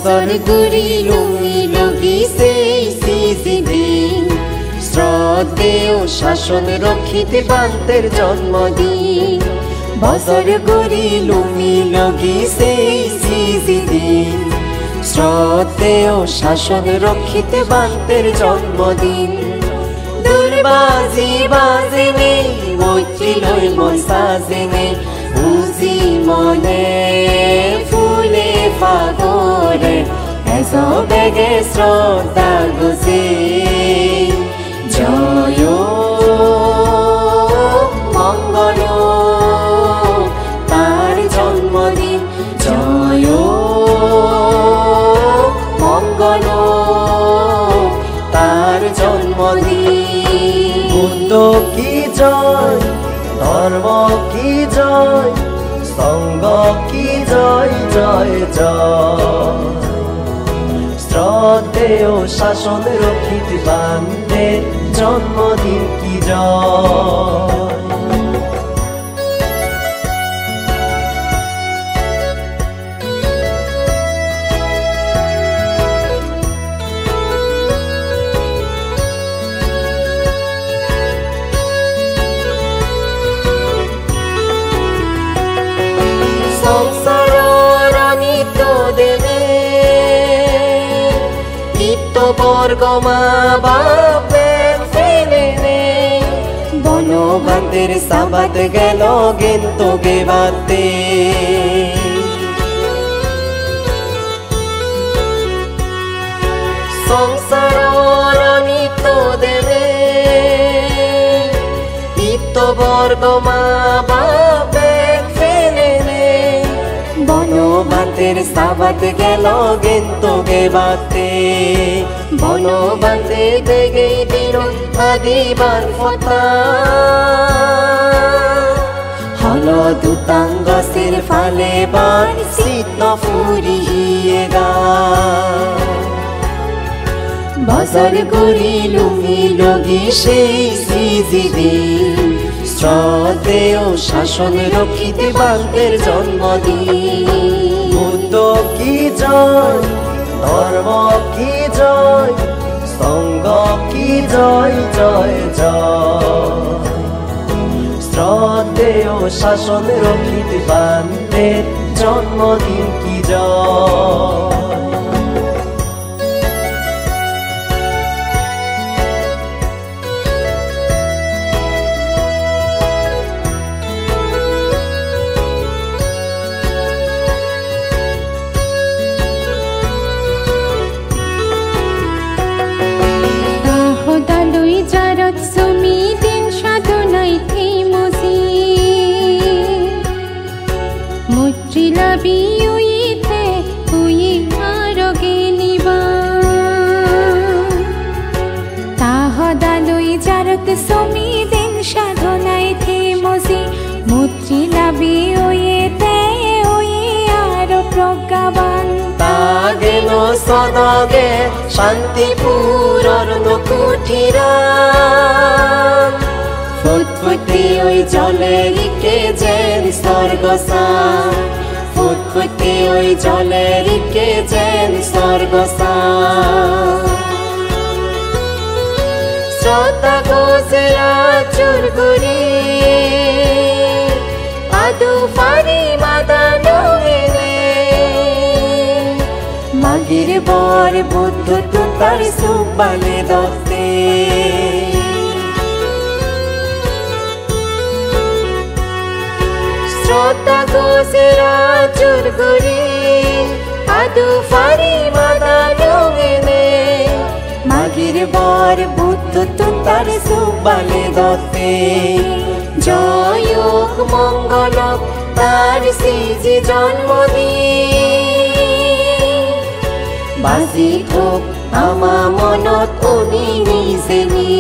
বছর ঘুরিল মিল গিছে দিন শ্রদ্ধেয় শাসন রক্ষিতে বান্তের জন্মদিন বছর ঘুরিল মিল গিছে দিন শ্রদ্ধেয় শাসন রক্ষিতে বান্তের জন্মদিন দুর্বাজি বাজেনে মৈত্রী লই মন সাজেনে বুঝি মনে ফুলে ফাগরে এসো বেগে শ্রদ্ধা গুজে জয় মঙ্গল তার জন্মদিন জয় মঙ্গল তার জন্মদিন বুদ্ধ কি জয় ধর্ম কি জয় সঙ্গ কি জয় জয় জয় শ্রদ্ধেয় শাসন রক্ষিতে বান্তের জন্মদিন কি জয় বর্গমা বাপে ফেলে নে বনবাদের সাবাত গেল গেন্ত গেবাতে সংসার অনিত দেবে ইত বর্গমা বাপে ফেলে নে বনবাদের সাবাত গেল গেন্ত গেবাতে বনবাদে দেগে দিন আদিবার ফতা হল দুতাঙ্গ সির ফালে বার শীত ফুরিয়ে গা বছর ঘুরিল মিল গিছে দিন শ্রদ্ধেয় শাসন রক্ষিতে বান্তের জন্মদিন বুদ্ধ কি জয় ধর্ম কি জয় সঙ্গ কি জয় জয় জয় শ্রদ্ধেয় শাসন রক্ষিতে বান্তের জন্মদিন কি জয় সমিদিন সাধনায় থেমসি মুক্তি লাভি ওয়েতে ওই আর প্রজ্ঞাবান তাগেন সদগে শান্তিপুরর নকুঠিরা ফুটফুটি ওই জলে রিকে যেন স্বর্গসান ফুটফুটি ওই জলে রিকে যেন স্বর্গসান শ্রদ্ধা ঘোষেরা চুরগুরি আদু ফারি মাদানো মাগির বর বুদ্ধ তুতার সুবালে দতে শ্রদ্ধা ঘোষেরা চুরগুরি আদু ফারি মাদানো মাগির বর বুদ্ধ তুতার সুবালে দতে জয় মঙ্গল তার সিজি জন্মদিন বাজি থোক আমা মনত উনি নিজেনি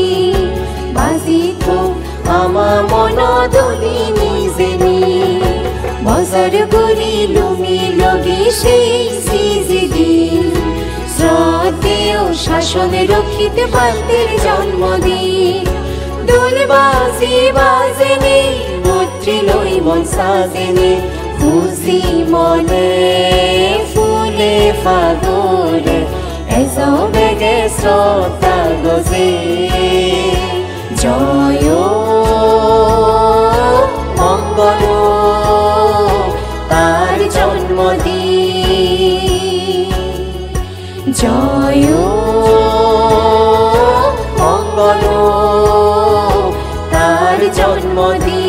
বাজি থোক আমা মনত উনি নিজেনি বছর ঘুরিল মিল গিছে দিন শ্রদ্ধেয় শাসন রক্ষিতে বান্তের জন্মদিন দুলবাজি বাজেনে মৈত্রী লই মন সাজেনে খুশি মনে ফুল ফুলে ফাগুনে এসো বেগে শ্রদ্ধা গজে জয় মঙ্গল তার জন্মদিন জয় মঙ্গল তার জন্মদিন